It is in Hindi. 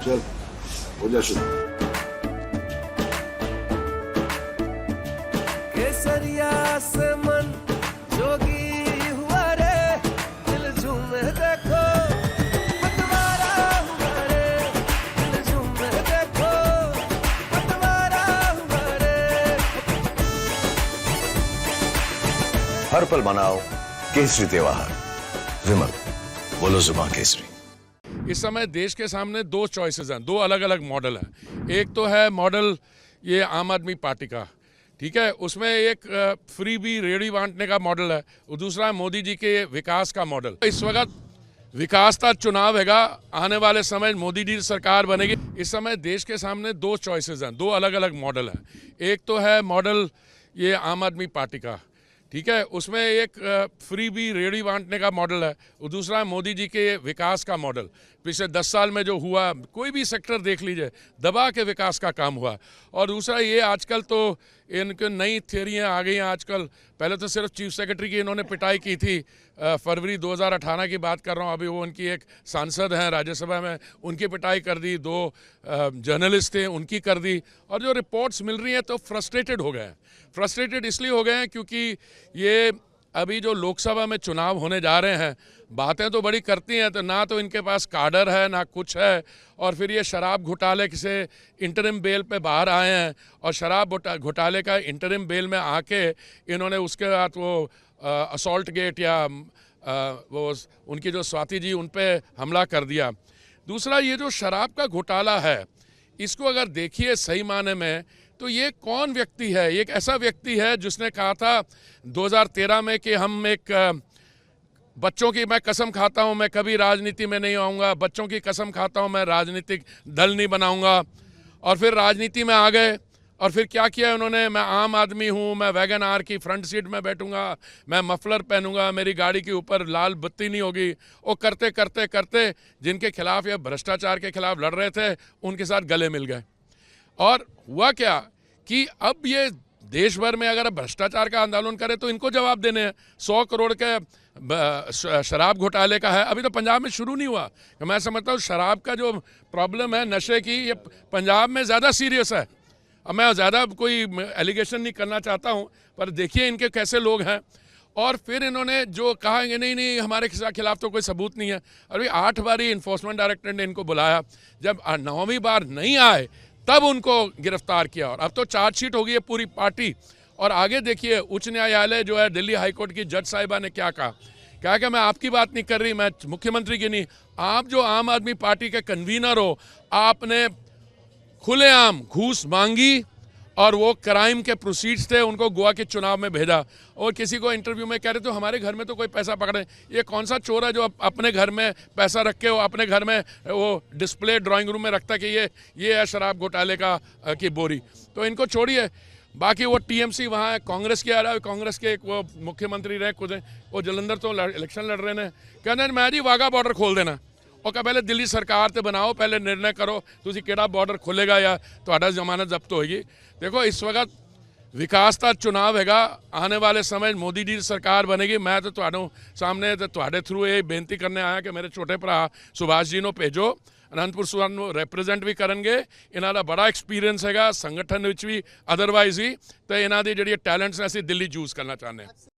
चल हो जा शुरू। केसरिया से मन जोगी हुआ रे, दिल झूमे देखो पतवारा हुआ रे, दिल झूमे देखो पतवारा हुआ रे। हर पल मनाओ केसरी त्योहार। विमल, बोलो जुबान केसरी। इस समय देश के सामने दो चॉइसेस हैं, दो अलग अलग मॉडल हैं। एक तो है मॉडल ये आम आदमी पार्टी का, ठीक है, उसमें एक फ्री बी रेडी बांटने का मॉडल है, और दूसरा है मोदी जी के विकास का मॉडल। इस वक्त विकास का चुनाव हैगा, आने वाले समय मोदी जी सरकार बनेगी। इस समय देश के सामने दो चॉइसेस हैं, दो अलग अलग मॉडल हैं। एक तो है मॉडल ये आम आदमी पार्टी का, ठीक है, उसमें एक फ्री बी रेडी बांटने का मॉडल है, और दूसरा है मोदी जी के विकास का मॉडल। पिछले 10 साल में जो हुआ, कोई भी सेक्टर देख लीजिए, दबा के विकास का काम हुआ। और दूसरा ये आजकल तो इनके नई थियरियाँ आ गई हैं आजकल। पहले तो सिर्फ चीफ सेक्रेटरी की इन्होंने पिटाई की थी, फरवरी 2018 की बात कर रहा हूँ। अभी वो उनकी एक सांसद हैं राज्यसभा में, उनकी पिटाई कर दी। दो जर्नलिस्ट थे, उनकी कर दी। और जो रिपोर्ट्स मिल रही हैं तो फ्रस्ट्रेटेड हो गए हैं। फ्रस्ट्रेटेड इसलिए हो गए हैं क्योंकि ये अभी जो लोकसभा में चुनाव होने जा रहे हैं, बातें तो बड़ी करती हैं, तो ना तो इनके पास काडर है ना कुछ है। और फिर ये शराब घोटाले से इंटरिम बेल पे बाहर आए हैं, और शराब घोटाले का इंटरिम बेल में आके इन्होंने उसके बाद वो असॉल्ट गेट या वो उनकी जो स्वाति जी उन पे हमला कर दिया। दूसरा ये जो शराब का घोटाला है, इसको अगर देखिए सही माने में, तो ये कौन व्यक्ति है? एक ऐसा व्यक्ति है जिसने कहा था 2013 में कि हम एक बच्चों की मैं कसम खाता हूं मैं कभी राजनीति में नहीं आऊँगा, बच्चों की कसम खाता हूं मैं राजनीतिक दल नहीं बनाऊंगा। और फिर राजनीति में आ गए, और फिर क्या किया उन्होंने? मैं आम आदमी हूं, मैं वैगन आर की फ्रंट सीट में बैठूंगा, मैं मफलर पहनूंगा, मेरी गाड़ी के ऊपर लाल बत्ती नहीं होगी। वो करते करते करते जिनके खिलाफ या भ्रष्टाचार के खिलाफ लड़ रहे थे, उनके साथ गले मिल गए। और हुआ क्या कि अब ये देश भर में अगर भ्रष्टाचार का आंदोलन करे तो इनको जवाब देने हैं। 100 करोड़ के शराब घोटाले का है, अभी तो पंजाब में शुरू नहीं हुआ। मैं समझता हूँ शराब का जो प्रॉब्लम है नशे की, ये पंजाब में ज़्यादा सीरियस है। अब मैं ज़्यादा कोई एलिगेशन नहीं करना चाहता हूँ, पर देखिए इनके कैसे लोग हैं। और फिर इन्होंने जो कहा कि नहीं नहीं हमारे खिलाफ तो कोई सबूत नहीं है। अभी 8 बार इन्फोर्समेंट डायरेक्टर ने इनको बुलाया, जब 9वीं बार नहीं आए तब उनको गिरफ्तार किया। और अब तो चार्जशीट हो गई है पूरी पार्टी। और आगे देखिए उच्च न्यायालय जो है, दिल्ली हाईकोर्ट की जज साहिबा ने क्या कहा कि मैं आपकी बात नहीं कर रही, मैं मुख्यमंत्री की नहीं, आप जो आम आदमी पार्टी के कन्वीनर हो, आपने खुलेआम घूस मांगी और वो क्राइम के प्रोसीड्स थे, उनको गोवा के चुनाव में भेजा। और किसी को इंटरव्यू में कह रहे तो हमारे घर में तो कोई पैसा पकड़े, ये कौन सा चोर है जो अपने घर में पैसा रख के वो अपने घर में वो डिस्प्ले ड्राइंग रूम में रखता कि ये है शराब घोटाले का की बोरी। तो इनको छोड़िए, बाकी वो टीएमसी वहाँ है, कांग्रेस के आ रहा है, कांग्रेस के एक वो मुख्यमंत्री रहे खुद, वो जलंधर तो इलेक्शन लड़ रहे हैं, कहते हैं मैं जी वाघा बॉर्डर खोल देना। और क्या पहले दिल्ली सरकार ते बनाओ, पहले निर्णय करो तुसी केड़ा बॉर्डर खुलेगा या तुहाडा जमानत जब्त होगी। देखो इस वक्त विकास का चुनाव हैगा, आने वाले समय मोदी जी सरकार बनेगी। मैं तो तुहाडे सामने तो तुहाडे थ्रू ये बेनती करने आया कि मेरे छोटे भरा सुभाष जी ਨੂੰ भेजो, अनंतपुर सूबे ਨੂੰ रिप्रेजेंट भी करनगे। इन्हां दा बड़ा एक्सपीरियंस हैगा संगठन विच भी, अदरवाइज भी। तो इन्हां दी जिहड़ी टैलेंट्स असीं दिल्ली चूज करना चाहते हैं।